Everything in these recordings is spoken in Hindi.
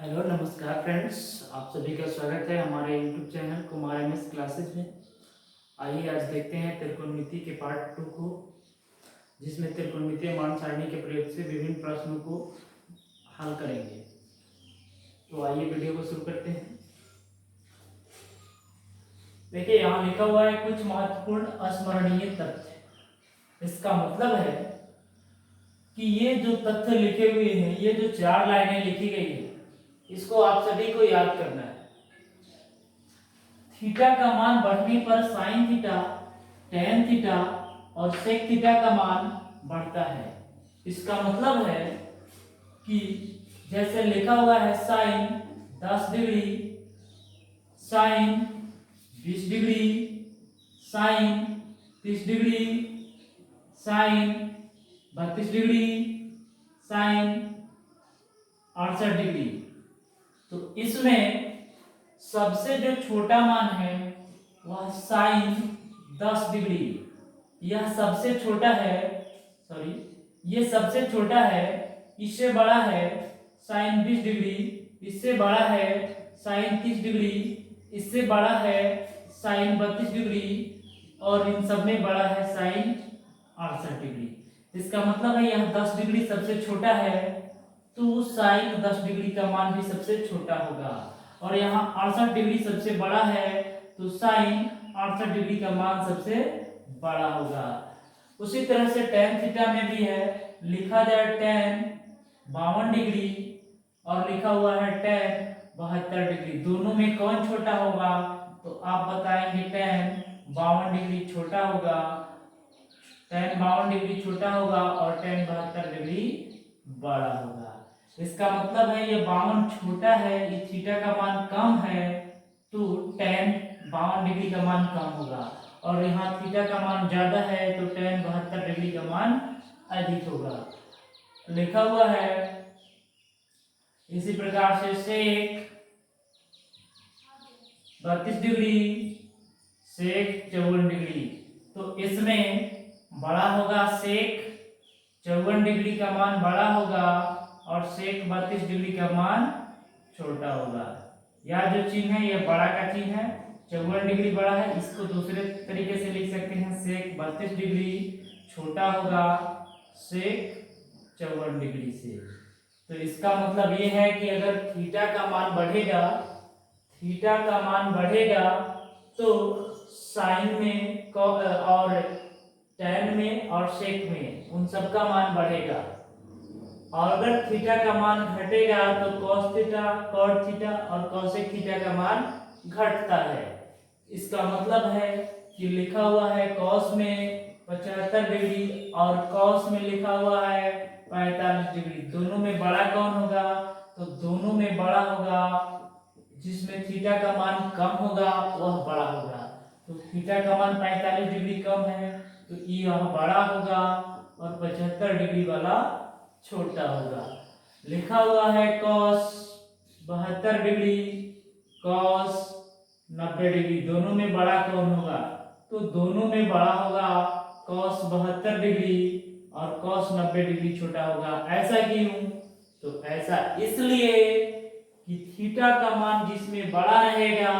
हेलो नमस्कार फ्रेंड्स, आप सभी का स्वागत है हमारे YouTube channel Kumar MS classes में। आइए आज देखते हैं त्रिकोणमिति के पार्ट 2 को, जिसमें त्रिकोणमितीय मान सारणी के प्रयोग से विभिन्न प्रश्नों को हल करेंगे। तो आइए वीडियो को शुरू करते हैं। देखिए यहाँ लिखा हुआ है कुछ महत्वपूर्ण अस्मरणीय तथ्य। इसका मतलब है कि ये जो तथ्य लिखे हुए हैं, ये जो 4 लाइनें लिखी गई है, इसको आप सभी को याद करना है। थीटा का मान बढ़ने पर साइन थीटा, टेन थीटा और सेक थीटा का मान बढ़ता है। इसका मतलब है कि जैसे लिखा हुआ है sine 10 degree, sine 20 degree, sine 30 degree, sine 32 degree, sine 68 degree. तो इसमें सबसे जो छोटा मान है वह साइन 10 डिग्री, यह सबसे छोटा है। सॉरी, ये सबसे छोटा है, इससे बड़ा है साइन 20 डिग्री, इससे बड़ा है साइन 30 डिग्री, इससे बड़ा है साइन 32 डिग्री और इन सब में बड़ा है साइन 68 डिग्री। इसका मतलब है यह 10 डिग्री सबसे छोटा है, तो साइन 10 डिग्री का मान भी सबसे छोटा होगा। और यहाँ 68 डिग्री सबसे बड़ा है, तो साइन 68 डिग्री का मान सबसे बड़ा होगा। उसी तरह से टेन थीटा में भी है, लिखा जाए टेन 52 डिग्री और लिखा हुआ है टेन 72 डिग्री। दोनों में कौन छोटा होगा? तो आप बताएंगे टेन 52 डिग्री छोटा होगा, टेन 52 डिग्री छोटा होगा और टेन 72 डिग्री बड़ा होगा। इसका मतलब है ये 52 छोटा है, ये थीटा का मान कम है, तो टेन 52 डिग्री का मान कम होगा। और यहाँ थीटा का मान ज्यादा है, तो टेन 72 डिग्री का मान अधिक होगा। लिखा हुआ है इसी प्रकार से सेक 32 डिग्री, सेक 54 डिग्री। तो इसमें बड़ा होगा सेक 54 डिग्री का मान बड़ा होगा और सेक 32 डिग्री का मान छोटा होगा। यह जो चिन्ह है ये बड़ा का चिन्ह है, 54 डिग्री बड़ा है। इसको दूसरे तरीके से लिख सकते हैं, सेक 32 डिग्री छोटा होगा सेक 54 डिग्री से। तो इसका मतलब ये है कि अगर थीटा का मान बढ़ेगा, थीटा का मान बढ़ेगा तो साइन में और टेन में और सेक में उन सब का मान बढ़ेगा। और अगर थीटा का मान घटेगा तो cos थीटा, cot थीटा और cosec थीटा का मान घटता है। इसका मतलब है कि लिखा हुआ है cos में 75 डिग्री और cos में लिखा हुआ है 45 डिग्री। दोनों में बड़ा कौन होगा? तो दोनों में बड़ा होगा जिसमें थीटा का मान कम होगा वह बड़ा होगा। तो थीटा का मान 45 डिग्री कम है, तो यह बड़ा होगा और 75 डिग्री वाला छोटा होगा। लिखा हुआ है cos 72 डिग्री, cos 90 डिग्री। दोनों में बड़ा कौन होगा? तो दोनों में बड़ा होगा cos 72 डिग्री और cos 90 डिग्री छोटा होगा। ऐसा क्यों? तो ऐसा इसलिए कि थीटा का मान जिसमें बड़ा रहेगा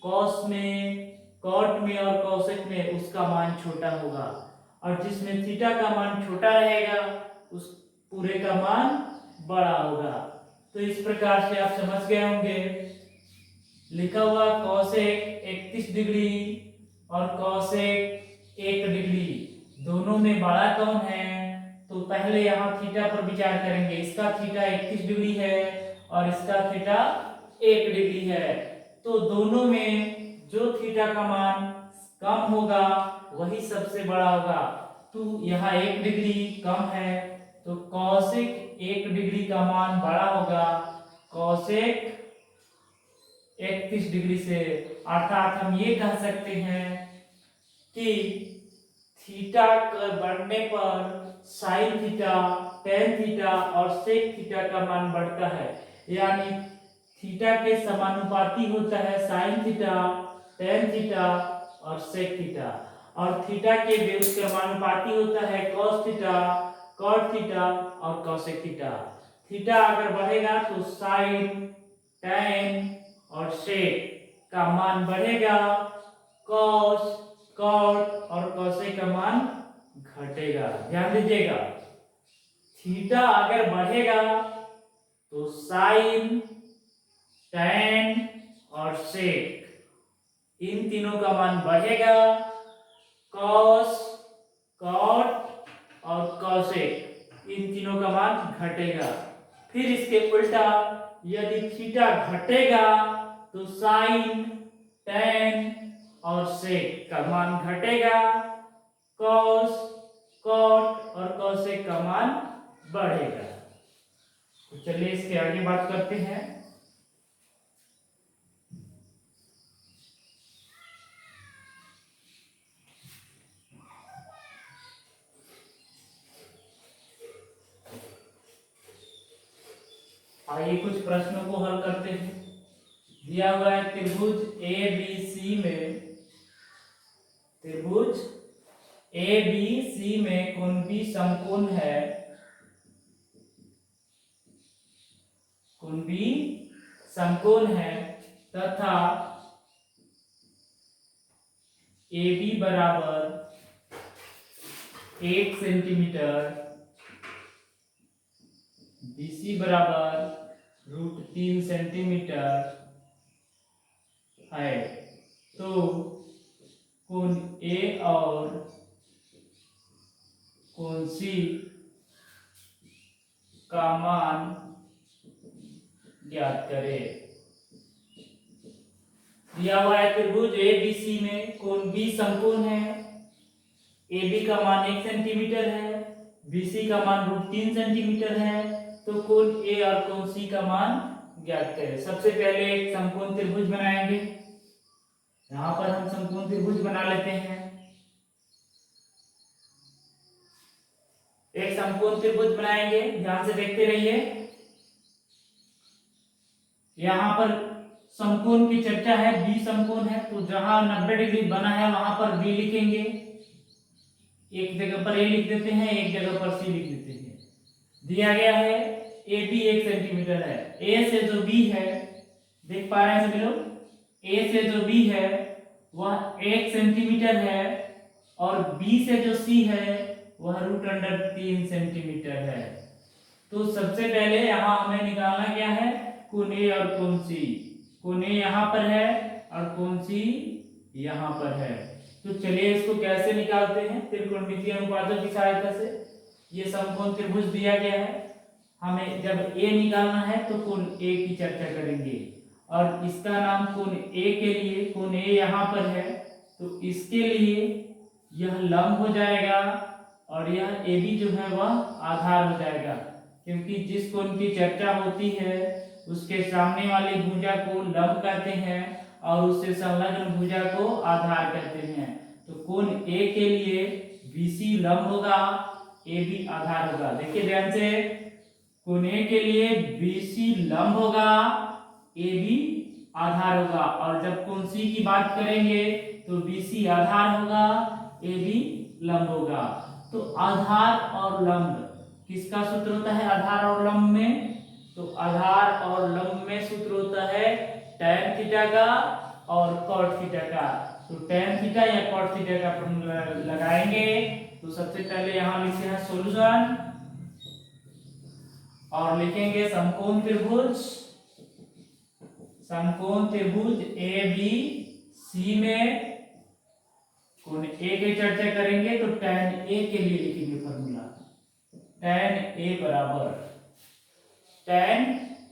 cos में, cot में और cosec में उसका मान छोटा होगा, और जिसमें थीटा का मान छोटा रहेगा उस पूरे का मान बड़ा होगा। तो इस प्रकार से आप समझ गए होंगे। लिखा हुआ cosec 31 डिग्री और cosec 1 डिग्री, दोनों में बड़ा कौन है? तो पहले यहाँ थीटा पर विचार करेंगे। इसका थीटा 31 डिग्री है और इसका थीटा 1 डिग्री है, तो दोनों में जो थीटा का मान कम होगा वही सबसे बड़ा होगा। तो यहाँ 1 डिग्री कम है, तो cosec 1 डिग्री का मान बड़ा होगा cosec 31 डिग्री से। अर्थात हम ये कह सकते हैं कि थीटा बढ़ने पर साइन थीटा, टेन थीटा और सेक थीटा का मान बढ़ता है। यानी थीटा के समानुपाती होता है साइन थीटा, टेन थीटा और सेक थीटा, और थीटा के व्युत्क्रमानुपाती होता है cos थीटा, cot थीटा और cosec थीटा। थीटा अगर बढ़ेगा तो साइन, टैन और सेक का मान बढ़ेगा, कॉस, कॉट और कॉसेक का मान घटेगा। ध्यान दीजिएगा, थीटा अगर बढ़ेगा तो साइन, टैन और सेक इन तीनों का मान बढ़ेगा, कॉस, कॉट और कॉसेक इन तीनों का मान घटेगा। फिर इसके उल्टा यदि थीटा घटेगा तो साइन, टैन और सेक का मान घटेगा, कॉस, कॉट और कॉसेक का मान बढ़ेगा। तो चलिए इसके आगे बात करते हैं। आइए कुछ प्रश्नों को हल करते हैं। दिया हुआ है त्रिभुज ए बी सी में, त्रिभुज ए बी सी में कोण बी समकोण है, कोण बी समकोण है तथा ए बी बराबर 1 सेंटीमीटर, BC बराबर √3 सेंटीमीटर है, तो कोण A और कोण C का मान ज्ञात करें। दिया हुआ है त्रिभुज ABC में कोण B समकोण है, AB का मान 1 सेंटीमीटर है, BC का मान √3 सेंटीमीटर है, तो कोण A और कोण C का मान ज्ञात करें। सबसे पहले एक समकोण त्रिभुज बनाएंगे। यहां पर हम समकोण त्रिभुज बना लेते हैं। एक समकोण त्रिभुज बनाएंगे, ध्यान से देखते रहिए। यहां पर समकोण की चर्चा है, बी समकोण है, तो जहां 90 डिग्री बना है वहां पर बी लिखेंगे, एक जगह पर ए लिख देते हैं, एक जगह पर सी लिख देते हैं। दिया गया है ए बी 1 सेंटीमीटर है, ए से जो बी है, देख पा रहे हैं सभी लोग, ए से जो बी है वह 1 सेंटीमीटर है और बी से जो सी है वह √3 सेंटीमीटर है। तो सबसे पहले यहां हमें निकालना क्या है, कोण ए और कोण सी। कोण ए यहां पर है और कोण सी यहां पर है। तो चलिए इसको कैसे निकालते हैं, त्रिकोणमितीय अनुपातों की सहायता से। ये समकोण त्रिभुज दिया गया है, हमें जब ए निकालना है तो कोण ए की चर्चा करेंगे और इसका नाम कोण ए के लिए, कोण ए यहाँ पर है तो इसके लिए यह लंब हो जाएगा और यह ए बी जो है वह आधार हो जाएगा, क्योंकि जिस कोण की चर्चा होती है उसके सामने वाली भुजा को लंब कहते हैं और उससे संलग्न भुजा को आधार कहते हैं। तो कोण ए के लिए BC लंब होगा, AB आधार होगा। देखिए ध्यान से, कोण ए के लिए BC लंब होगा, AB आधार होगा, और जब कोण C की बात करेंगे तो BC आधार होगा, AB लंब होगा। तो आधार और लंब किसका सूत्र होता है, आधार और लंब में, तो आधार और लंब में सूत्र होता है tan थीटा का और cot थीटा का। तो tan थीटा या cot थीटा का फॉर्मूला लगाएंगे। तो सबसे पहले यहां लिखते हैं सॉल्यूशन और लिखेंगे समकोण त्रिभुज, समकोण त्रिभुज ए बी सी में कोण ए की चर्चा करेंगे तो tan ए के लिए लिखेंगे फॉर्मूला, tan ए बराबर, tan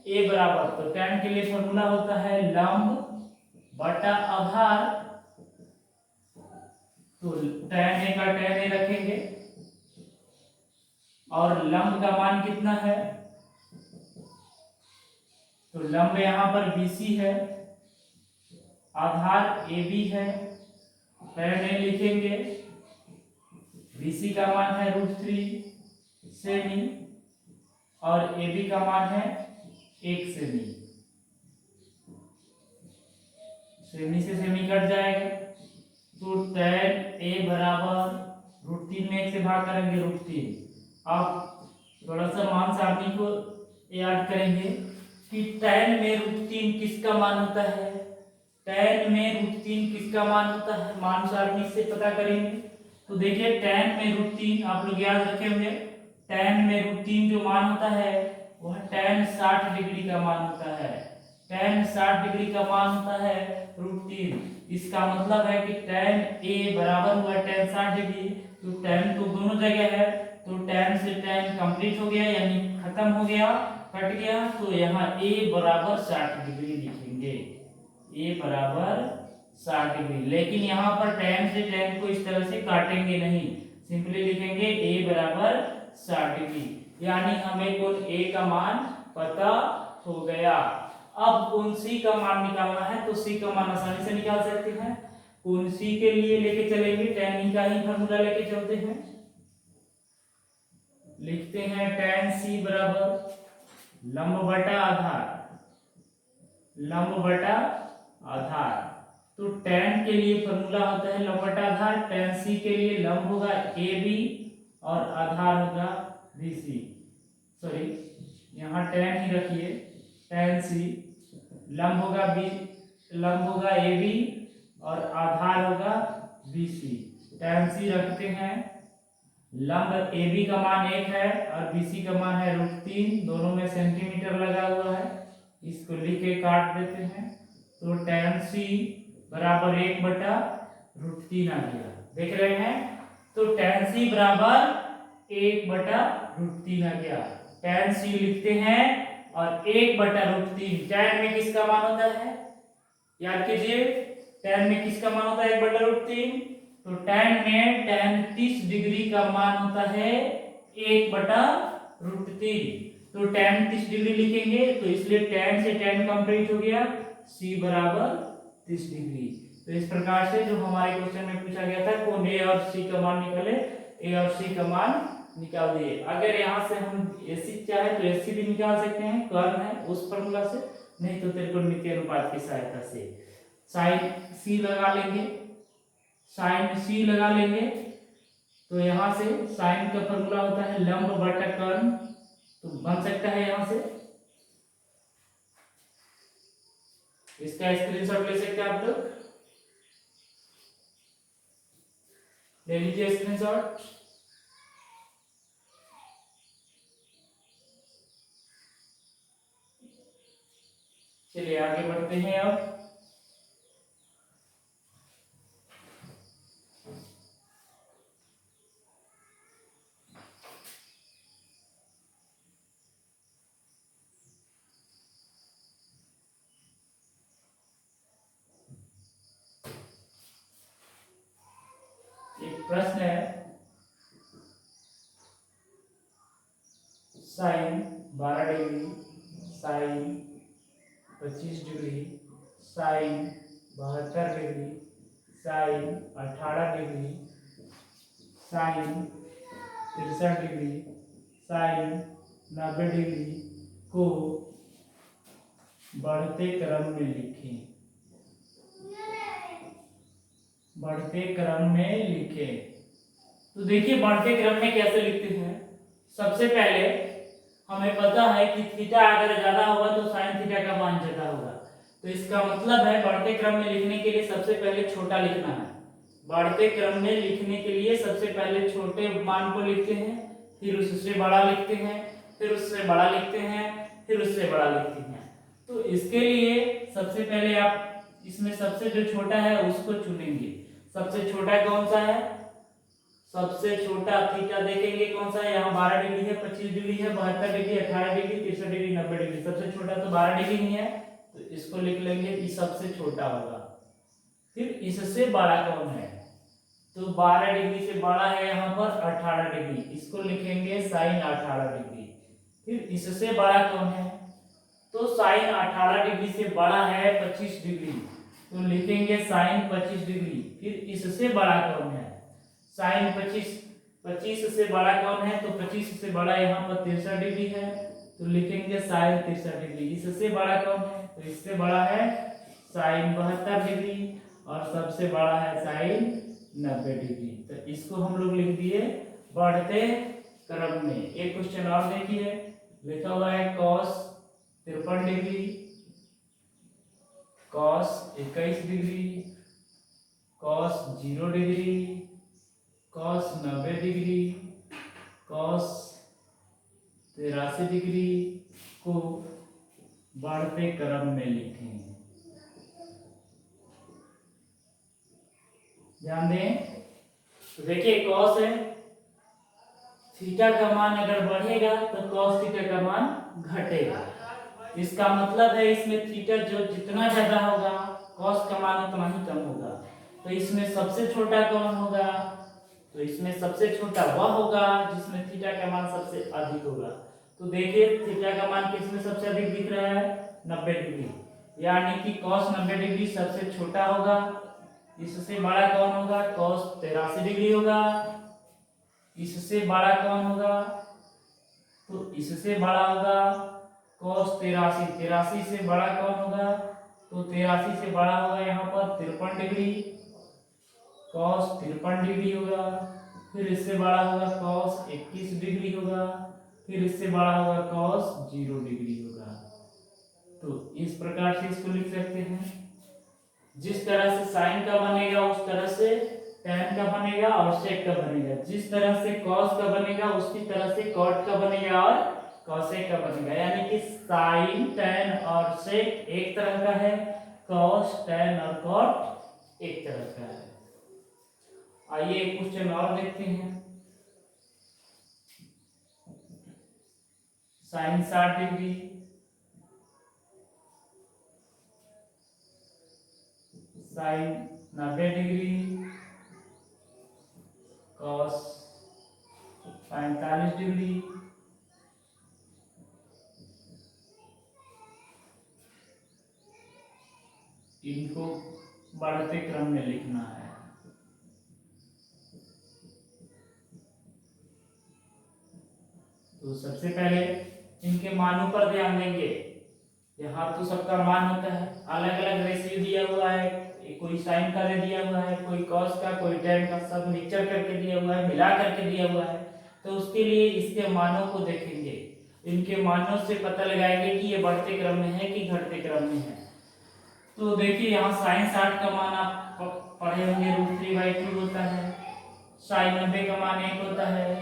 ए बराबर, तो tan के लिए फॉर्मूला होता है लंब बटा आधार, तो tan ए का tan ए रखेंगे और लंब का मान कितना है, तो लंब यहां पर BC है, आधार AB है, tan ए लिखेंगे, BC का मान है √3 सेमी और AB का मान है 1 सेमी, सेमी से सेमी कट जाएगा, तो tan ए बराबर √3 में 1 से भाग करेंगे √3। अब थोड़ा सा मान सारणी को याद करेंगे कि tan में √3 किसका मान होता है, tan में √3 किसका मान होता है, मान सारणी से पता करेंगे। तो देखिए tan में √3 आप लोग याद रखे होंगे, tan में √3 जो मान होता है वह tan 60 डिग्री का मान होता है, tan 60 डिग्री का मान होता है √3। इसका मतलब है कि tan a बराबर हुआ tan 60 डिग्री, तो tan तो दोनों जगह है, तो tan से tan कंप्लीट हो गया यानी खत्म हो गया, कट गया, तो यहाँ a बराबर 60 डिग्री लिखेंगे, a बराबर 60 डिग्री। लेकिन यहाँ पर tan से tan को इस तरह से काटेंगे नहीं, सिंपली लिखेंगे a बराबर 60 डिग्री, यानी हमें कोण a का मान पता हो गया। अब कोण C का मान निकालना है, तो C का मान आसानी से निकाल सकते हैं। कोण C के लिए लेके चलेंगे tan E का ही फॉर्मूला लेके चलते हैं, लिखते हैं tan C बराबर लंब बटा आधार, लंब बटा आधार। तो tan के लिए फॉर्मूला होता है लंब बटा आधार, tan C के लिए लंब होगा AB और आधार होगा BC, सॉरी यहाँ tan ही रखिए, tan C लंब होगा लंब होगा AB और आधार होगा BC। tan C रखते हैं, लंब AB का मान 1 है और BC का मान है √3, दोनों में सेंटीमीटर लगा हुआ है, इसको लिख के काट देते हैं, तो tan C बराबर 1 बटा √3 आ गया, देख रहे हैं। तो tan C बराबर 1 बटा √3 आ गया, tan C लिखते हैं और 1 बटा √3, tan में किसका मान होता है, याद कीजिए tan में किसका मान होता है 1 बटा √3, तो tan में tan 30 डिग्री का मान होता है 1 बटा √3, तो tan 30 डिग्री लिखेंगे, तो इसलिए tan से tan कंप्लीट हो गया, C बराबर 30 डिग्री। तो इस प्रकार से जो हमारे क्वेश्चन में पूछा गया था कोण A और C का मान निकाले, A और C का मान निकाल दिए। अगर यहाँ से हम AC चाहे तो AC भी निकाल सकते हैं, कर्ण है उस फॉर्मूला से, नहीं तो त्रिकोणमितीय अनुपात की सहायता से sin C लगा लेंगे, sin C लगा लेंगे, तो यहाँ से sin का फॉर्मूला होता है लंब बटा कर्ण, तो बन सकता है यहाँ से, इसका स्क्रीनशॉट ले सकते हैं आप लोग, ले लीजिए स्क्रीनशॉट। चलिए आगे बढ़ते हैं। अब एक प्रश्न है, sine 12 degree, sine 25 degree, sine 72 degree, sine 18 degree, sine 63 degree, sine 90 degree को बढ़ते क्रम में लिखें, बढ़ते क्रम में लिखें। तो देखिए बढ़ते क्रम में कैसे लिखते हैं, सबसे पहले हमें पता है कि थीटा अगर ज्यादा होगा तो साइन थीटा का मान ज्यादा होगा, तो इसका मतलब है बढ़ते क्रम में लिखने के लिए सबसे पहले छोटा लिखना है, बढ़ते क्रम में लिखने के लिए सबसे पहले छोटे मान को लिखते हैं, फिर उससे बड़ा लिखते हैं, फिर उससे बड़ा लिखते हैं, फिर उससे बड़ा लिखते हैं। तो इसके लिए सबसे पहले आप इसमें सबसे जो छोटा है उसको चुनेंगे, सबसे छोटा कौन सा है, सबसे छोटा थीटा देखेंगे कौन सा है, यहाँ 12 डिग्री है, 25 डिग्री है, 72 डिग्री, 18 डिग्री, 63 डिग्री, 90 डिग्री, सबसे छोटा तो 12 डिग्री ही है, तो इसको लिख लेंगे, ये सबसे छोटा होगा। फिर इससे बड़ा कौन है, तो 12 डिग्री से बड़ा है यहाँ पर 18 डिग्री, इसको लिखेंगे साइन 18 डिग्री। फिर इससे बड़ा कौन है, तो साइन 18 डिग्री से बड़ा है 25 डिग्री, तो लिखेंगे साइन 25 डिग्री। फिर इससे बड़ा कौन है, साइन 25 से बड़ा कौन है, तो 25 से बड़ा यहाँ पर 63 डिग्री है, तो लिखेंगे साइन 63 डिग्री। इससे बड़ा कौन है, तो इससे बड़ा है साइन 72 डिग्री, और सबसे बड़ा है साइन 90 डिग्री। तो इसको हम लोग लिख दिए बढ़ते क्रम में। एक क्वेश्चन और देखिए, लिखा हुआ है cos 53 degree, cos 21 degree, cos 0 degree, cos 90 degree, cos 83 degree को बढ़ते क्रम में लिखें। ध्यान दें, तो देखिए cos है, थीटा का मान अगर बढ़ेगा तो cos थीटा का मान घटेगा। इसका मतलब है इसमें थीटा जो जितना ज्यादा होगा cos का मान उतना ही कम होगा। तो इसमें सबसे छोटा कौन होगा? तो इसमें सबसे छोटा वह होगा जिसमें थीटा का मान सबसे अधिक होगा। तो देखिए थीटा का मान किसमें सबसे अधिक दिख रहा है? 90 डिग्री, यानी कि cos 90 डिग्री सबसे छोटा होगा। इससे बड़ा कौन होगा? cos 83 डिग्री होगा। इससे बड़ा कौन होगा? तो इससे बड़ा होगा cos 83। 83 से बड़ा कौन होगा? तो 83 से बड़ा होगा यहाँ पर 53 डिग्री, cos 53 डिग्री होगा। फिर इससे बड़ा होगा cos 21 डिग्री होगा। फिर इससे बड़ा होगा cos 0 डिग्री होगा। तो इस प्रकार से इसको लिख सकते हैं। जिस तरह से साइन का बनेगा उस तरह से tan का बनेगा और sec का बनेगा। जिस तरह से cos का बनेगा उसी तरह से cot का बनेगा और cosec का बनेगा। यानी कि sin, tan और sec एक तरह का है, cos, tan और cot एक तरह का है। आइए एक क्वेश्चन और देखते हैं। sin 60 degree, sin 90 degree, cos 45 degree, इनको बढ़ते क्रम में लिखना है। तो सबसे पहले इनके मानों पर ध्यान देंगे। यहाँ तो सबका मान होता है, अलग अलग रेशियो दिया हुआ है, कोई साइन का दे दिया हुआ है, कोई कॉस का, कोई टेन का, सब मिक्सचर करके दिया हुआ है, मिला करके दिया हुआ है। तो उसके लिए इसके मानों को देखेंगे, इनके मानों से पता लगाएंगे कि ये बढ़ते क्रम में है कि घटते क्रम में है। तो देखिए यहाँ साइन 60 का मान आप पढ़े होंगे √3/2 होता है, साइन 90 का मान 1 होता है,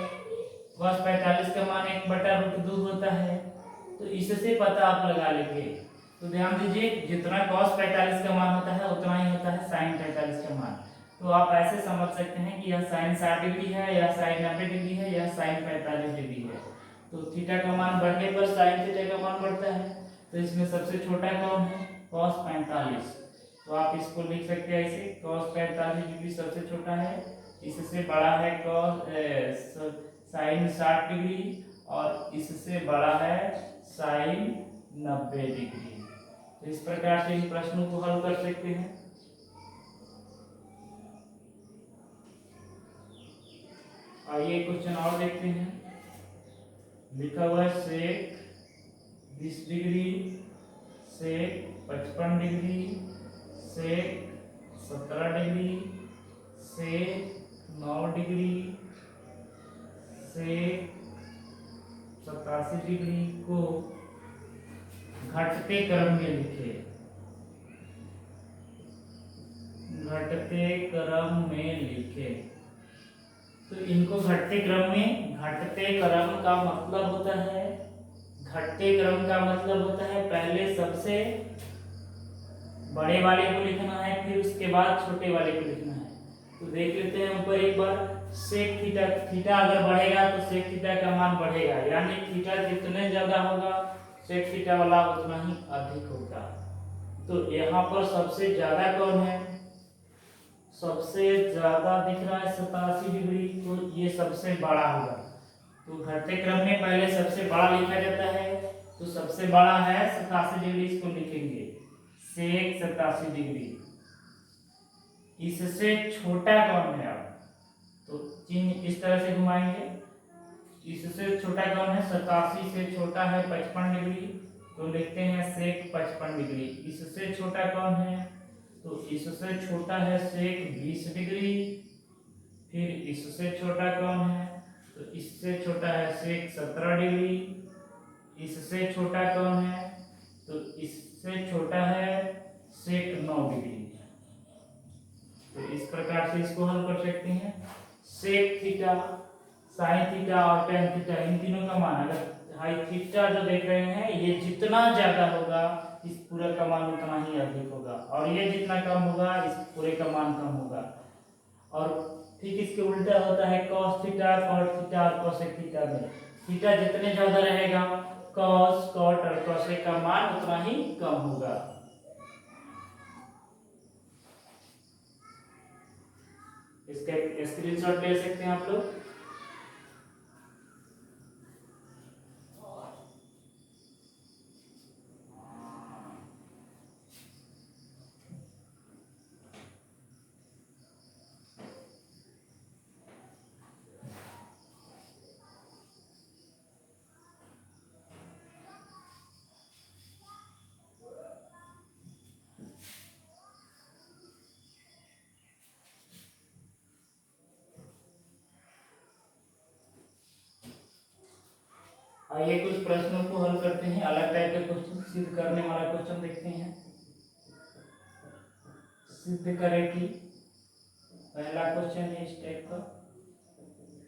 cos 45 का मान 1/√2 होता है। तो इससे पता आप लगा लेंगे। तो ध्यान दीजिए जितना cos 45 का मान होता है उतना ही होता है sin 45 का मान। तो आप ऐसे समझ सकते हैं कि यह sin 60 डिग्री है, या sin 90 डिग्री है, या sin 45 डिग्री है। तो थीटा का मान बढ़ने पर sin थीटा का मान बढ़ता है। तो इसमें सबसे छोटा कौन है? cos 45। तो आप इसको लिख सकते हैं ऐसे, cos 45 डिग्री सबसे छोटा है, इससे बड़ा है sin 60 डिग्री, और इससे बड़ा है sin 90 डिग्री। तो इस प्रकार से इन प्रश्नों को हल कर सकते हैं। आइए क्वेश्चन और देखते हैं। लिखा हुआ है sec 20 degree, sec 55 degree, sec 17 degree, sec 9 degree, sec 87 degree को घटते क्रम में लिखे। घटते क्रम में लिखे। तो इनको घटते क्रम में, घटते क्रम का मतलब होता है, घटते क्रम का मतलब होता है पहले सबसे बड़े वाले को लिखना है, फिर उसके बाद छोटे वाले को लिखना है। तो देख लेते हैं ऊपर एक बार, सेक थीटा, थीटा अगर बढ़ेगा तो सेक थीटा का मान बढ़ेगा, यानी थीटा जितने ज्यादा होगा सेक थीटा वाला उतना ही अधिक होगा। तो यहाँ पर सबसे ज्यादा कौन है? सबसे ज्यादा दिख रहा है 87 डिग्री, तो ये सबसे बड़ा होगा। तो घटते क्रम में पहले सबसे बड़ा लिखा जाता है, तो सबसे बड़ा है 87 डिग्री, इसको लिखेंगे सेक 87 डिग्री। इससे छोटा कौन है? अब तो चिन्ह इस तरह से घुमाएंगे, इससे छोटा कौन है? 87 से छोटा है 55 डिग्री, तो लिखते हैं सेक 55 डिग्री। इससे छोटा कौन है? तो इससे छोटा है सेक 20 डिग्री। फिर इससे छोटा कौन है? तो इससे छोटा है सेक 17 डिग्री। इससे छोटा कौन है? तो इससे छोटा है sec 9 डिग्री। तो इस प्रकार से इसको हल कर सकते हैं। sec थीटा, sin थीटा और tan थीटा, इन तीनों का मान, अगर हाई थीटा जो देख रहे हैं ये जितना ज्यादा होगा इस पूरे का मान उतना ही अधिक होगा, और ये जितना कम होगा इस पूरे का मान कम होगा। और ठीक इसके उल्टा होता है cos थीटा, cot थीटा और cosec थीटा में। थीटा जितने ज्यादा रहेगा cos, cot और cosec का मान उतना ही कम होगा। इसका स्क्रीनशॉट ले सकते हैं आप लोग। आइए कुछ प्रश्नों को हल करते हैं, अलग टाइप के क्वेश्चन सिद्ध करने वाला क्वेश्चन देखते हैं। सिद्ध करें कि पहला क्वेश्चन है इस टाइप का,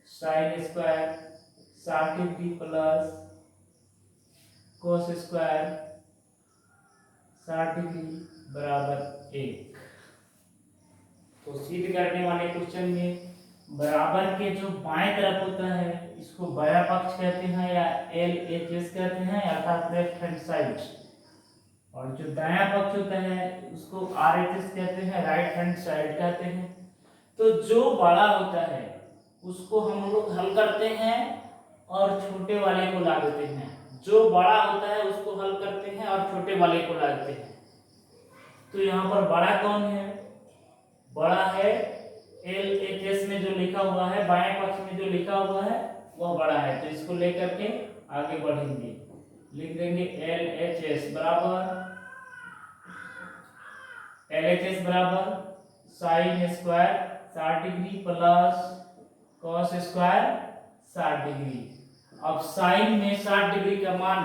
sine square 60 degree plus cos square 60 degree बराबर 1। तो सिद्ध करने वाले क्वेश्चन में बराबर के जो बाएं तरफ होता है इसको बायां पक्ष कहते हैं या LHS कहते हैं, अर्थात लेफ्ट हैंड साइड, और जो दायां पक्ष होता है उसको RHS कहते हैं, राइट हैंड साइड कहते हैं। तो जो बड़ा होता है उसको हम लोग हल करते हैं और छोटे वाले को ला देते हैं, जो बड़ा होता है उसको हल करते हैं और छोटे वाले को ला देते हैं। तो यहाँ पर बड़ा कौन है? बड़ा है LHS में जो लिखा हुआ है, बाएं पक्ष में जो लिखा हुआ है वह बड़ा है। तो इसको लेकर के आगे बढ़ेंगे, लिख देंगे LHS बराबर sine square 60 degree plus cos square 60 degree. अब साइन में 60 डिग्री का मान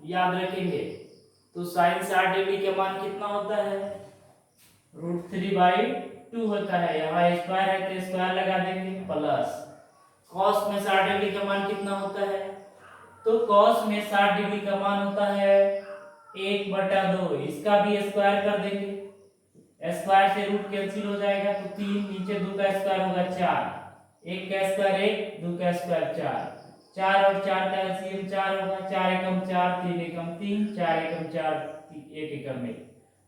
याद रखेंगे, तो साइन 60 डिग्री का मान कितना होता है? √3/2 होता है। यहाँ स्क्वायर है तो स्क्वायर लगा देंगे, प्लस कॉस में 60 डिग्री का मान कितना होता है? तो कॉस में 60 डिग्री का मान होता है 1/2। इसका भी स्क्वायर कर देंगे, स्क्वायर से रूट कैंसिल हो जाएगा तो 3, नीचे 2 का स्क्वायर होगा 4, 1 का स्क्वायर 1, 2 का स्क्वायर 4, 4 और 4 का एलसीएम 4 होगा, 4 एकम 4, 3 एकम 3, 4 एकम 4, 1 एकम 1,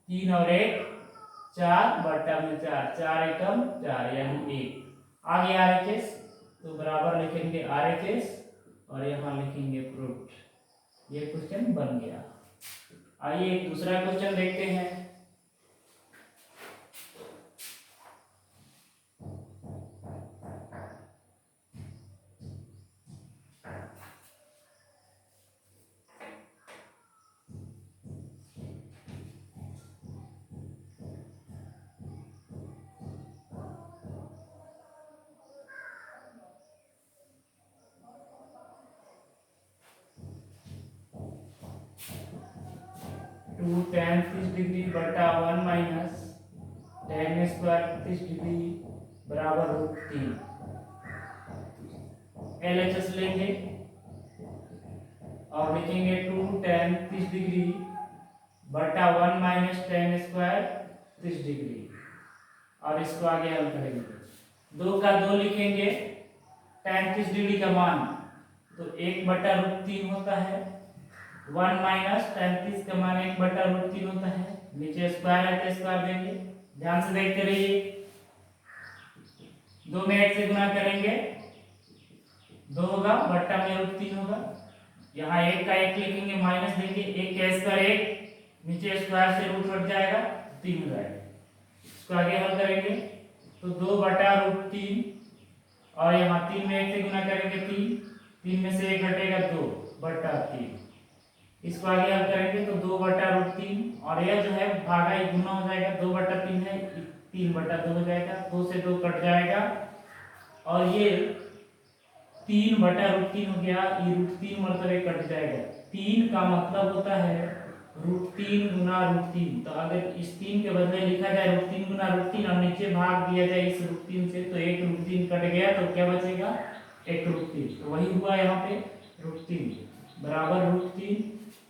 3 और 1 4/4, 4 एकम 4 यानी 1। आगे RHS, तो बराबर लिखेंगे RHS और यहाँ लिखेंगे प्रूफ। ये क्वेश्चन बन गया। आइए एक दूसरा क्वेश्चन देखते हैं। टू tan 30 डिग्री बटा 1 माइनस tan स्क्वायर 30 डिग्री बराबर √3। LHS लेंगे और लिखेंगे 2 tan 30 डिग्री बटा 1 माइनस tan स्क्वायर 30 डिग्री, और इसको आगे हल करेंगे। 2 का 2 लिखेंगे, tan 30 डिग्री का मान तो 1/√3 होता है, 1 माइनस tan 30 का मान 1/√3 होता है, नीचे स्क्वायर है तो स्क्वायर देंगे। ध्यान से देखते रहिए, 2 में 1 से गुणा करेंगे 2 होगा, बट्टा में √3 होगा। यहाँ 1 का 1 लिखेंगे, माइनस देंगे, 1 का स्क्वायर 1, नीचे स्क्वायर से रूट हट जाएगा 3 हो जाएगा। इसको आगे हल करेंगे तो 2/√3, और यहाँ 3 में 1 से गुणा करेंगे 3, 3 में से 1 घटेगा 2/3। इसको आगे हल करेंगे तो 2/√3, और यह जो है भागा ही गुना हो जाएगा, 2/3 है 3/2 हो जाएगा, 2 से 2 कट जाएगा, और ये 3/√3 हो गया, ये √3 मरतबे कट जाएगा। 3 का मतलब होता है √3 गुना √3। तो अगर इस 3 के बदले लिखा जाए √3 गुना √3 और नीचे भाग दिया जाए इस √3 से, तो एक √3 कट गया तो क्या बचेगा, एक √3। तो वही हुआ यहाँ पे √3 बराबर √3।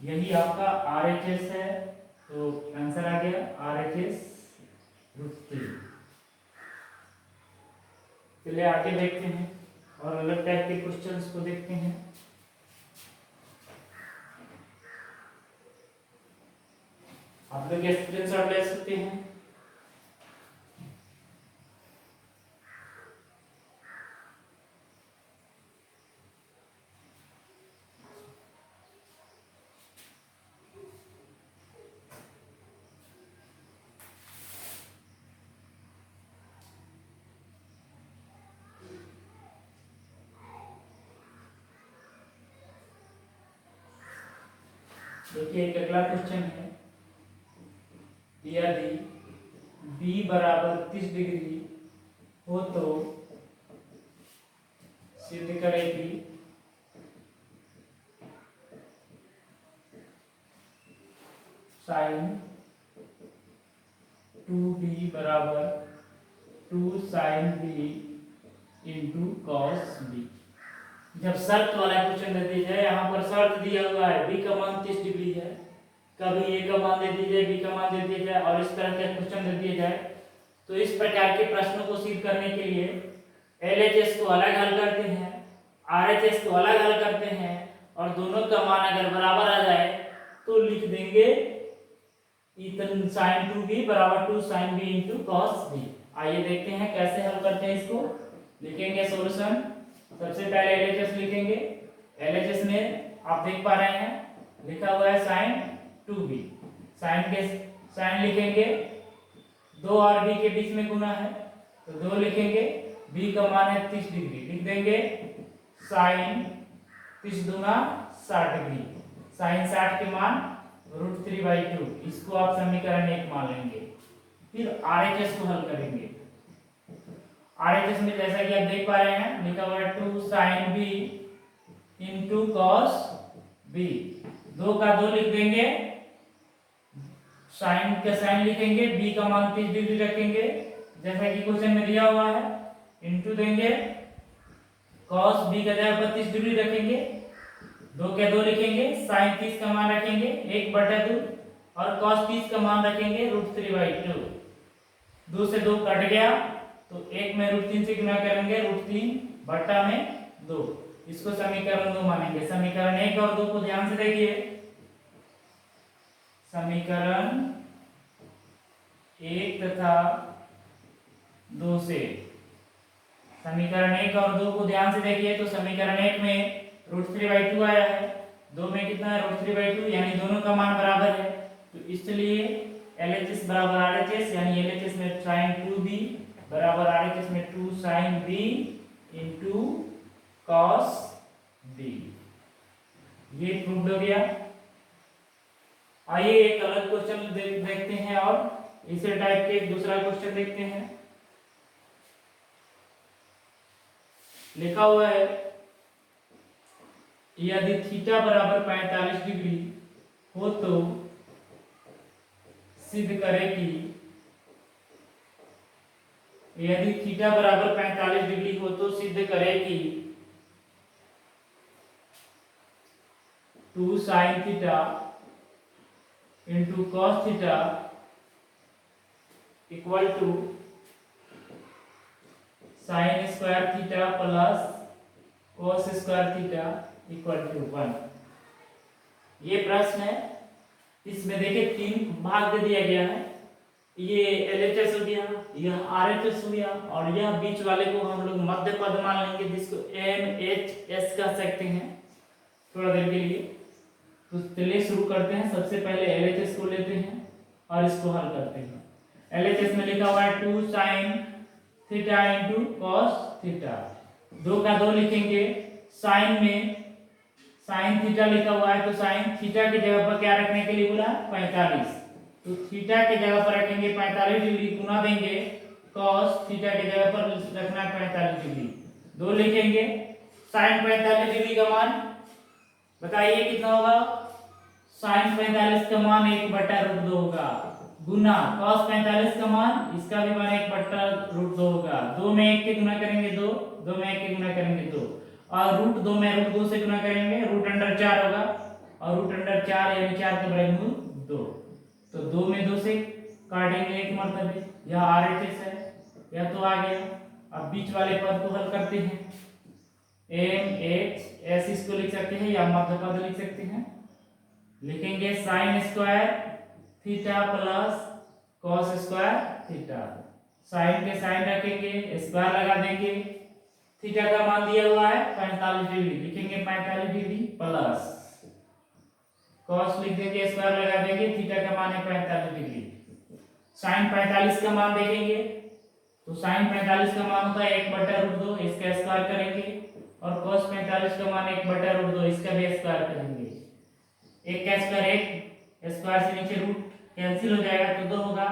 यही आपका RHS है। तो आंसर आ गया RHS √3। चलिए आगे देखते हैं और अलग टाइप के क्वेश्चंस को देखते हैं। आप लोग स्क्रीनशॉट ले सकते हैं। देखिए एक अगला क्वेश्चन है, यदि b बराबर 30 डिग्री हो तो सिद्ध करें कि साइन 2b बराबर 2 sine b into cos b। जब शर्त वाला क्वेश्चन दे दिया जाए, यहाँ पर शर्त दिया हुआ है b का मान 30 डिग्री है, कभी a का मान दे दिया जाए, b का मान दे दिया जाए और इस तरह के क्वेश्चन दे दिए जाए, तो इस प्रकार के प्रश्नों को सिद्ध करने के लिए LHS को अलग हल करते हैं, RHS को अलग हल करते हैं और दोनों का मान अगर बराबर आ जाए तो लिख देंगे इतन साइन 2b बराबर 2 sine b into cos b। आइए देखते हैं कैसे हल करते हैं इसको। लिखेंगे सॉल्यूशन। सबसे पहले LHS लिखेंगे। LHS में आप देख पा रहे हैं लिखा हुआ है साइन 2b। साइन लिखेंगे, 2 और b के बीच में गुना है तो 2 लिखेंगे। b का मान है 30 डिग्री, लिख देंगे साइन 30 दूना 60 डिग्री। साइन 60 के मान √3/2, इसको आप समीकरण 1 मान लेंगे। फिर RHS को हल करेंगे। RHS में जैसा कि आप देख पा रहे हैं लिखा हुआ है 2 sine b into cos b। 2 का 2 लिख देंगे, साइन का साइन लिखेंगे, b का मान 30 डिग्री रखेंगे जैसा कि क्वेश्चन में दिया हुआ है, इंटू देंगे कॉस b का जगह पर 30 डिग्री रखेंगे, 2 के 2 लिखेंगे, साइन 30 का मान रखेंगे 1/2 और कॉस 30 का मान रखेंगे √3/2। 2 से 2 कट गया तो 1 में √3 से गुना करेंगे, √3/2। इसको समीकरण 2 मानेंगे। समीकरण 1 और 2 को ध्यान से देखिए। समीकरण 1 तथा 2 से, समीकरण 1 और 2 को ध्यान से देखिए तो समीकरण 1 में √3/2 आया है, 2 में कितना है √3/2, यानी दोनों का मान बराबर है। तो इसलिए LHS बराबर RHS, यानी LHS में sin 2b बराबर RHS में 2 sin b into cos b। ये प्रूव्ड हो गया। आइए एक अलग क्वेश्चन देखते हैं और इसी टाइप के एक दूसरा क्वेश्चन देखते हैं। लिखा हुआ है यदि थीटा बराबर 45 डिग्री हो तो सिद्ध करें कि, यदि थीटा बराबर 45 डिग्री हो तो सिद्ध करें कि 2 sine theta into cos theta equal to sine square theta plus cos square theta equal to 1। ये प्रश्न है। इसमें देखिए 3 भाग दे दिया गया है। ये LHS हो गया, यह RHS हो गया और यह बीच वाले को हम लोग मध्य पद मान लेंगे जिसको MHS कह सकते हैं थोड़ा देर के लिए। तो चलिए शुरू करते हैं। सबसे पहले LHS को लेते हैं और इसको हल करते हैं। LHS में लिखा हुआ है 2 sine theta into cos theta. 2 का 2 लिखेंगे, साइन में साइन थीटा लिखा हुआ है तो साइन थीटा की जगह पर क्या रखने के लिए बोला 45, तो थीटा की जगह पर रखेंगे 45 डिग्री, गुना देंगे कॉस थीटा की जगह पर रखना है 45 डिग्री। 2 लिखेंगे, साइन 45 डिग्री का मान बताइए कितना होगा। साइन 45 का मान 1/√2 होगा, गुना cos 45 का मान इसका भी मान 1/√2 होगा। 2 में 1 के गुना करेंगे 2, 2 में 1 के गुना करेंगे 2, और √2 में √2 से गुना करेंगे √4 होगा, और √4 यानी 4 के बराबर 2। तो 2 में 2 से काटेंगे एक मरतबे, यह RHS है, यह तो आ गया। अब बीच वाले पद को हल करते हैं। MHS इसको लिख सकते हैं या मध्य पद लिख सकते हैं। लिखेंगे sine square theta plus cos square theta. Sine के साइन रखेंगे, स्क्वायर लगा देंगे, थीटा का मान दिया हुआ है 45 डिग्री, लिखेंगे 45 डिग्री प्लस कॉस लिख देंगे, स्क्वायर लगा देंगे, थीटा का मान है 45 डिग्री। साइन 45 का मान देखेंगे तो साइन 45 का मान होता है 1/√2, इसका स्क्वायर करेंगे, और cos 45 का मान 1/√2, इसका भी स्क्वायर करेंगे। एक का स्क्वायर एक, स्क्वायर से नीचे रूट कैंसिल हो जाएगा तो 2 होगा,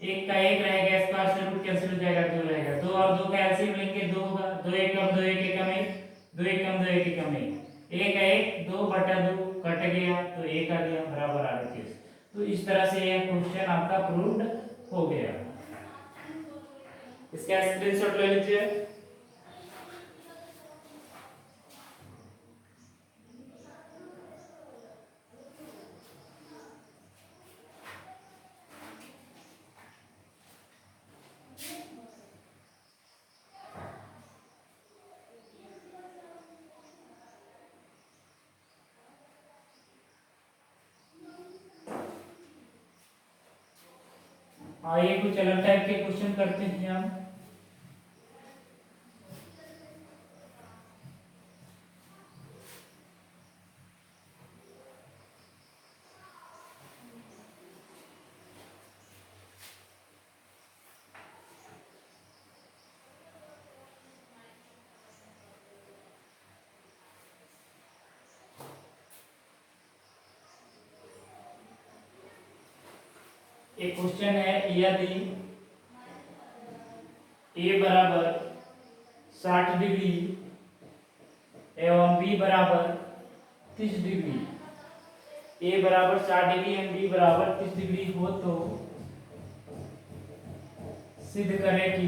एक का एक रहेगा, स्क्वायर से रूट कैंसिल हो जाएगा 2 रहेगा, 2 और 2 का एलसीएम लेंगे 2 होगा, 2 1 कम 2 1 कम 1, 2 1 कम 2 1 कम 1, 1 का 1 2/2 कट गया तो 1 आ गया बराबर RHS। तो इस तरह से यह क्वेश्चन आपका प्रूव्ड हो गया। इसका स्क्रीनशॉट ले लीजिए। आइए कुछ अलग टाइप के क्वेश्चन करते हैं हम। एक क्वेश्चन है, यदि a बराबर 60 डिग्री एवं b बराबर 30 डिग्री, a बराबर 60 डिग्री एवं b बराबर 30 डिग्री हो तो सिद्ध करें कि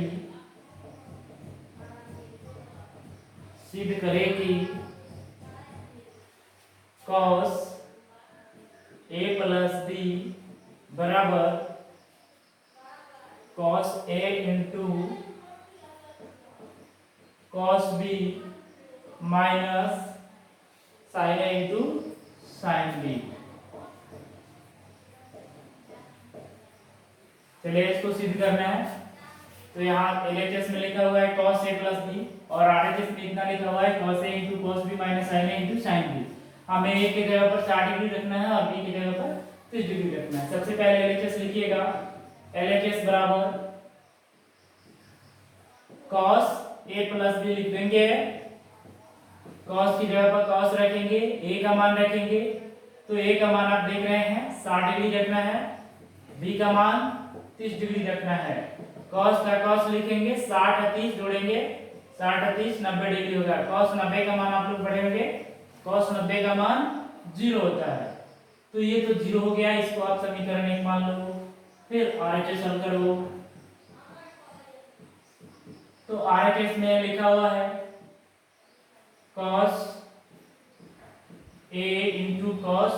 cos a प्लस b बराबर cos a into cos b minus sin a into sin b। चलिए इसको सिद्ध करना है। तो यहाँ LHS में लिखा हुआ है cos a प्लस b, और RHS में इतना लिखा हुआ है cos a into cos b minus sin a into sin b। हमें a की जगह पर 60 डिग्री रखना है और b की जगह पर 30 डिग्री रखना है। सबसे पहले LHS लिखिएगा, LHS बराबर cos a प्लस b लिख देंगे, cos की जगह पर cos रखेंगे, a का मान रखेंगे, तो a का मान आप देख रहे हैं 60 डिग्री रखना है, b का मान 30 डिग्री रखना है। cos का cos लिखेंगे, 60 और 30 जोड़ेंगे, 60 और 30 90 डिग्री होगा। cos 90 का मान आप लोग पढ़ेंगे, cos 90 का मान 0 होता है, तो ये तो 0 हो गया, इसको आप समीकरण 1 मान लो। फिर RHS हल करो, तो RHS में लिखा हुआ है cos a into cos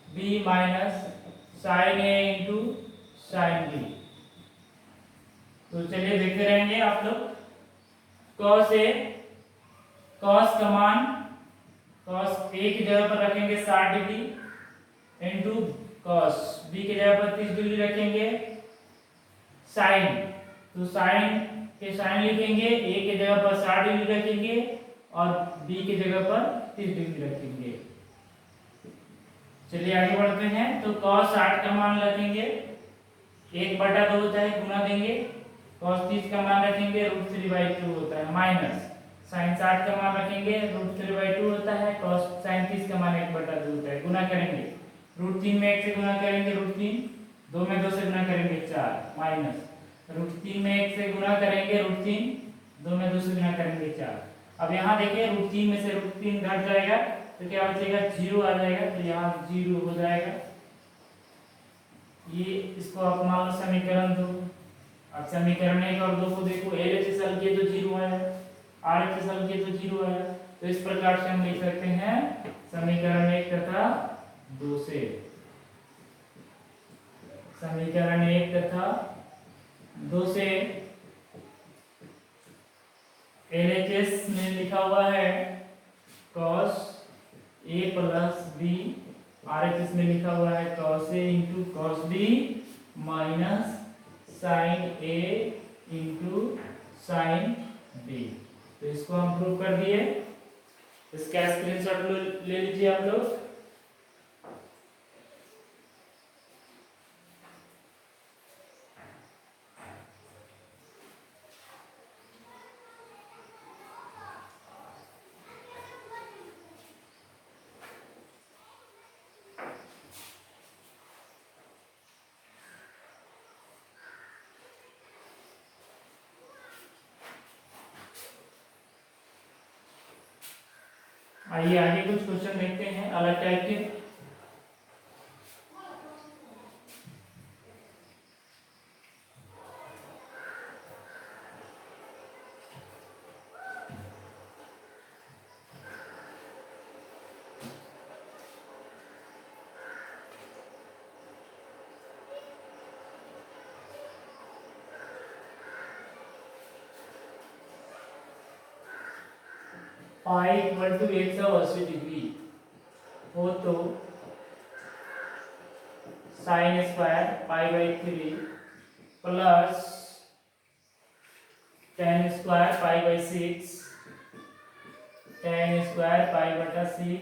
b minus sin a into sin b। तो चलिए देखते रहेंगे आप लोग। cos का मान cos a की जगह पर रखेंगे 60 डिग्री इंटू cos b की जगह पर 30 डिग्री रखेंगे, sin तो sin के sin लिखेंगे, a की जगह पर 60 डिग्री रखेंगे और b की जगह पर 30 डिग्री रखेंगे। चलिए आगे बढ़ते हैं। तो cos 60 का मान रखेंगे 1/2 होता है, गुना देंगे, cos 30 का मान रखेंगे √3/2 होता है, माइनस sin 60 का मान रखेंगे √3/2 होता है, cos sin 30 का मान 1/2 होता है, गुना करेंगे, √3 में 1 से गुना करेंगे √3, 2 में 2 से गुना करेंगे 4, माइनस √3 में 1 से गुना करेंगे √3, 2 में 2 से गुना करेंगे 4, अब यहाँ देखिए √3 में से √3 घट जाएगा तो क्या बचेगा, 0 आ जाएगा, तो यहाँ 0 हो जाएगा। ये इसको आप मान लो समीकरण 2। अब समीकरण 1 और 2 को देखो, LHS हल किए तो 0 आया, RHS हल किए तो 0 आया। तो इस प्रकार से हम लिख सकते हैं समीकरण 1 तथा 2 से, समीकरण 1 तथा 2 से LHS में लिखा हुआ है cos A plus B, RHS में लिखा हुआ है cos A into cos B minus sin A into sin B। तो इसको हम प्रूव कर दिए। इसका स्क्रीनशॉट ले लीजिए आप लोग। आइए आगे कुछ क्वेश्चन देखते हैं अलग टाइप के। पाई इक्वल टू 180 डिग्री हो तो sine square π/3 plus tan square π/6 tan square π/6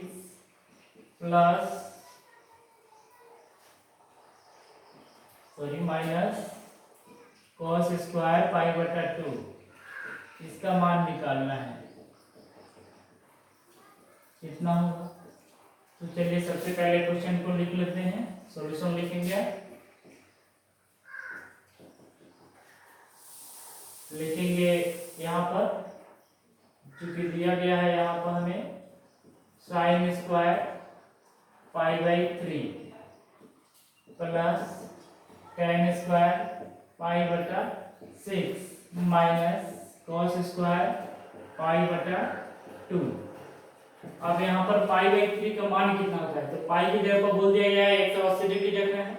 plus minus cos square π/2, इसका मान निकालना है, कितना होगा। तो चलिए सबसे पहले क्वेश्चन को लिख लेते हैं, सॉल्यूशन लिखेंगे। यहाँ पर चूंकि दिया गया है, यहाँ पर हमें sine square π/3 plus tan square π/6 minus cos square π/2। अब यहाँ पर π/3 का मान कितना होता है, तो पाई की जगह पर बोल दिया गया है 180 डिग्री रखना है।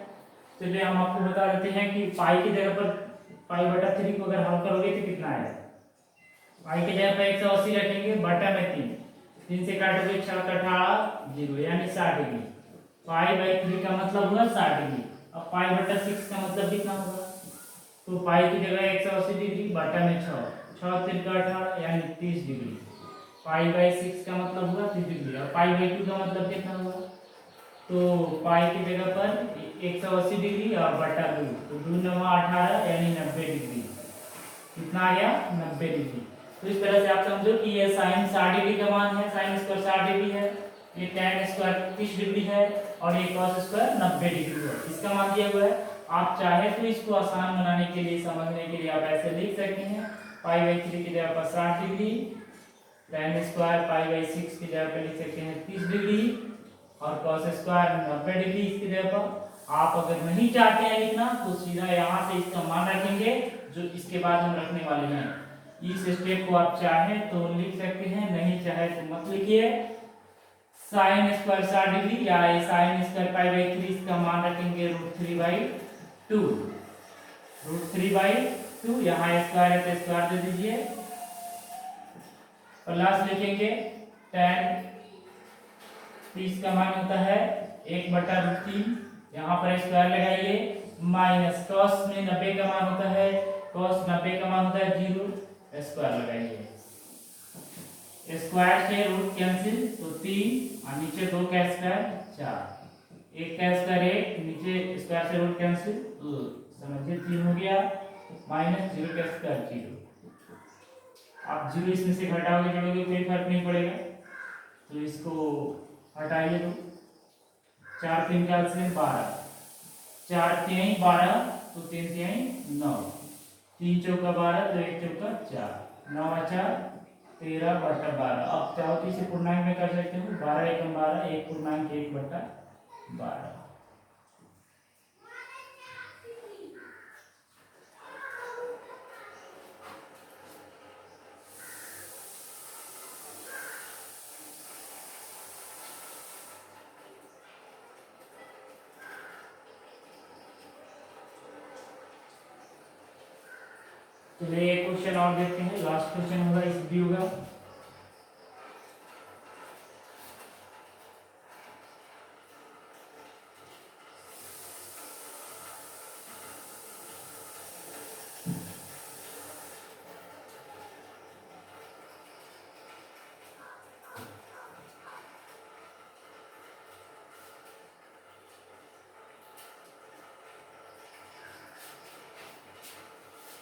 चलिए हम आपको बता देते हैं कि पाई की जगह पर π/3 को अगर हल करोगे तो कितना आएगा। पाई की जगह पर 180 रखेंगे, बटा में 3 से काटोगे 6 का 18 0 यानी 60 डिग्री। π/3 का मतलब हुआ 60 डिग्री। अब π/6 का मतलब कितना होगा, तो पाई की जगह 180 डिग्री बटा में 6 3 का 18 यानी 30 डिग्री। π/6 का मतलब हुआ 30 डिग्री। और π/2 का मतलब कितना हुआ, तो पाई की जगह पर 180 डिग्री और बटा 2, तो 2 9 18 यानी 90 डिग्री। कितना आ गया, 90 डिग्री। तो इस तरह से आप समझो कि ये साइन 60 डिग्री का मान है, साइन स्क्वायर 60 डिग्री है, ये tan स्क्वायर 30 डिग्री है और ये cos स्क्वायर 90 डिग्री है। इसका मान दिया हुआ है। आप चाहे तो इसको आसान बनाने के लिए, समझने के लिए आप ऐसे लिख सकते हैं, π/3 की जगह पर 60 डिग्री, tan स्क्वायर π/6 की जगह पर लिख सकते हैं 30 डिग्री और cos स्क्वायर 90 डिग्री इसकी जगह पर। आप अगर नहीं चाहते हैं लिखना तो सीधा यहाँ से इसका मान रखेंगे जो इसके बाद हम रखने वाले हैं। इस स्टेप को आप चाहे तो लिख सकते हैं, नहीं चाहे तो मत लिखिए। साइन स्क्वायर 60 डिग्री या साइन स्क्वायर π/3 इसका मान रखेंगे √3/2, √3/2। यहाँ स्क्वायर है तो स्क्वायर दे दीजिए, प्लस लिखेंगे tan 30 का मान होता है 1/√3, यहाँ पर स्क्वायर लगाइए, माइनस cos में 90 का मान होता है, cos 90 का मान होता है 0, स्क्वायर लगाइए। स्क्वायर से रूट कैंसिल तो 3 और नीचे 2 का स्क्वायर 4, 1 का स्क्वायर 1, नीचे स्क्वायर से रूट कैंसिल तो समझिए 3 हो गया, माइनस 0 का स्क्वायर 0। आप 0 इसमें से घटाओगे जोड़ोगे कोई फर्क नहीं पड़ेगा, तो इसको हटाइए। तो 4 3 का 12, 4 3 12 तो 3 3 9, 3 चौका 12 तो 1 चौका 4, 9 4 13/12। अब चाहो तो इसे पूर्णांक में कर सकते हो, 12 एकम 12, 1/1/12। चलिए एक क्वेश्चन और देखते हैं, लास्ट क्वेश्चन होगा इस वीडियो का।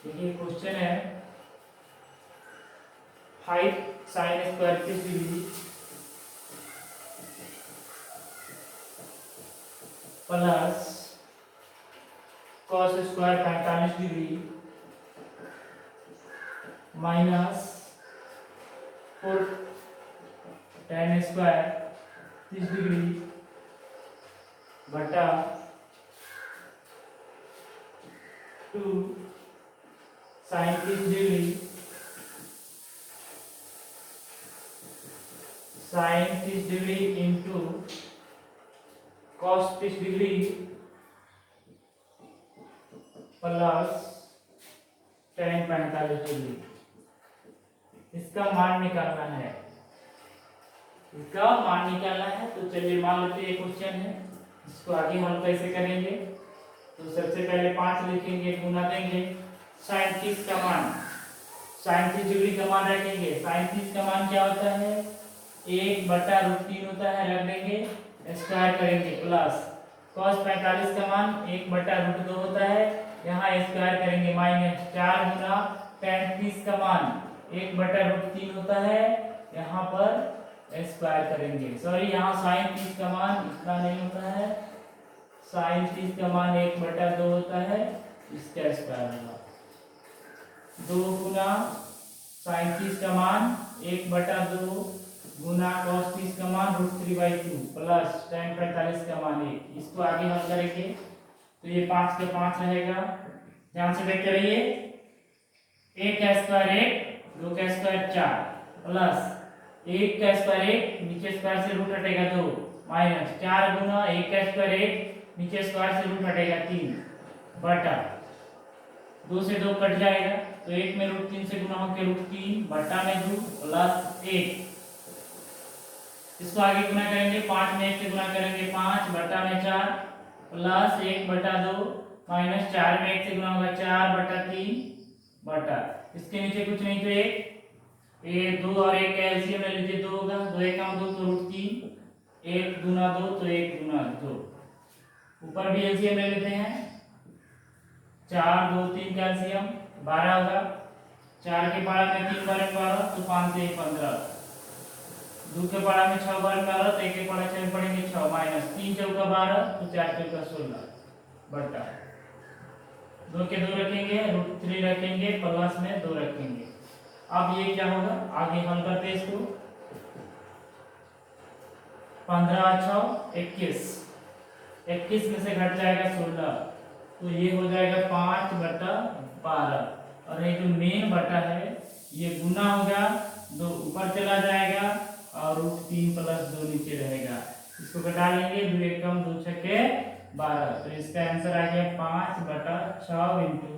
देखिए क्वेश्चन है 5 sin square 30 degree plus cos square 45 degree minus 4 tan square 30 degree बटा 2 sin 30 degree sin 30 degree into cos 30 degree plus tan 45 degree. इसका मान निकालना है, इसका मान निकालना है। तो चलिए मान लेते हैं क्वेश्चन है, इसको आगे हम कैसे करेंगे। तो सबसे पहले 5 लिखेंगे, गुना देंगे sin 30 का मान, sin 30 डिग्री का मान रखेंगे। sin 30 का मान क्या होता है, 1/√3 होता है, रख देंगे, स्क्वायर करेंगे, प्लस cos 45 का मान 1/√2 होता है, यहाँ स्क्वायर करेंगे, माइनस 4 गुना tan 30 का मान 1/√3 होता है, यहाँ पर स्क्वायर करेंगे। सॉरी, यहाँ sin 30 का मान इतना नहीं होता है, sin 30 का मान 1/2 होता है, इसका स्क्वायर होगा। 2 गुना sin 30 का मान 1/2 गुना cos 30 का मान √3/2 प्लस tan 45 का मान 1। इसको आगे हल करेंगे तो ये 5 का 5 रहेगा, ध्यान से देखते रहिए। 1 का स्क्वायर 1, 2 का स्क्वायर 4 प्लस 1 का स्क्वायर 1, नीचे स्क्वायर से रूट हटेगा 2, माइनस 4 गुना 1 का स्क्वायर 1, नीचे स्क्वायर से रूट हटेगा 3 बटा 2 से 2 कट जाएगा, तो 1 में √3 से गुना होकर √3 बटा में 2 प्लस 1। इसको आगे गुना करेंगे, 5 में 1 से गुना करेंगे 5 बटा में 4 प्लस 1/2 माइनस 4 में 1 से गुना होगा 4/3 बटा, इसके नीचे कुछ नहीं तो 1, ये 2 और 1 का एलसीएम ले लीजिए, 2 होगा, 2 1 2 तो √3, 1 गुना 2 तो 1 गुना 2, ऊपर भी एलसीएम ले लेते हैं, 4 2 3 का एलसीएम 12 होगा, 4 के पारा में 3 बार 12 तो 5 से 15, 2 के पारा में 6 बार 12 तो 1 के पारा 6 पढ़ेंगे 6 माइनस 3 चौका 12 तो 4 चौका 16 बटा 2 के 2 रखेंगे, √3 रखेंगे, प्लस में 2 रखेंगे। अब ये क्या होगा, आगे हल करते हैं इसको, 15 6 21, 21 में से घट जाएगा 16, तो ये हो जाएगा 5/12, और ये जो मेन बटा है ये गुना होगा, 2 ऊपर चला जाएगा और √3 प्लस 2 नीचे रहेगा, इसको घटा लेंगे, 2 एकम 2 छक्के 12, तो इसका आंसर आ गया 5/6 इंटू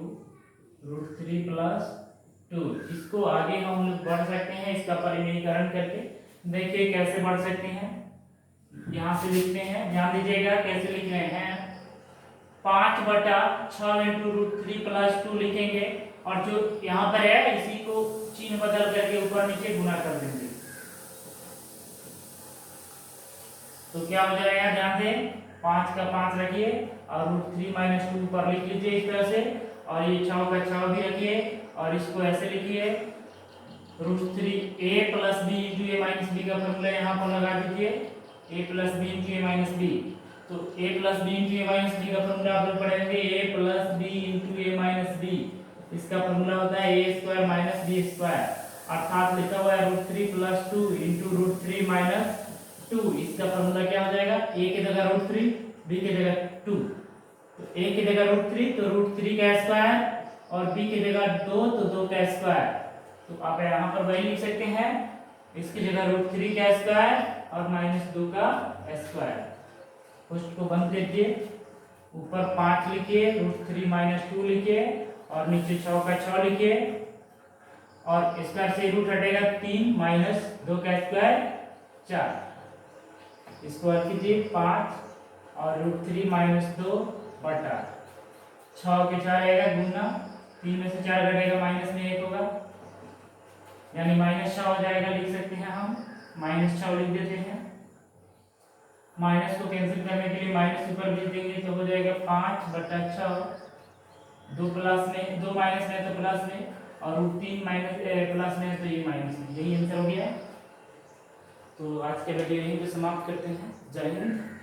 √3 प्लस 2। इसको आगे हम लोग बढ़ सकते हैं, इसका परिमेयीकरण करके देखिए कैसे बढ़ सकते हैं। यहाँ से लिखते हैं, ध्यान दीजिएगा कैसे लिख रहे हैं, 5/6 इंटू √3 प्लस 2 लिखेंगे, और जो यहाँ पर है इसी को चिन्ह बदल करके ऊपर नीचे गुना कर देंगे, तो क्या हो जाएगा, ध्यान से 5 का 5 रखिए और √3 - 2 ऊपर लिख लीजिए इस तरह से, और ये 6 का 6 भी रखिए, और इसको ऐसे लिखिए, √3 a plus b into a minus b का फॉर्मूला यहाँ पर लगा दीजिए, a plus b into a minus b, तो a plus b into a minus b का फॉर्मूला आप लोग पढ़ेंगे, a plus b into a minus b, इसका फॉर्मूला होता है a square minus b square, अर्थात लिखा हुआ है √3 + 2 × √3 - 2। इसका फॉर्मूला क्या हो जाएगा, a की जगह √3, b की जगह 2। तो a की जगह √3 तो √3 का स्क्वायर और b की जगह 2 तो 2 का स्क्वायर। तो आप यहाँ पर वही लिख सकते हैं, इसकी जगह √3 का स्क्वायर और -2 का स्क्वायर। फर्स्ट को बंद कीजिए, ऊपर 5 लिखिए, √3 - 2 लिखिए और नीचे 6 का 6 लिखिए और स्क्वायर से रूट हटेगा 3 - 2 का स्क्वायर 4। इसको हल कीजिए 5 और √3 - 2 बटा 6 के 4 आएगा गुना, 3 में से 4 घटेगा माइनस में 1 होगा यानी -6 हो जाएगा। लिख सकते हैं हम -6 लिख देते हैं। माइनस को कैंसिल करने के लिए माइनस ऊपर भेज देंगे तो हो जाएगा 5 बटा 6। 2 प्लस में 2 माइनस में तो प्लस में और 3 माइनस प्लस में तो ये माइनस में, यही आंसर हो गया। तो आज के वीडियो यहीं पे समाप्त करते हैं। जय हिंद।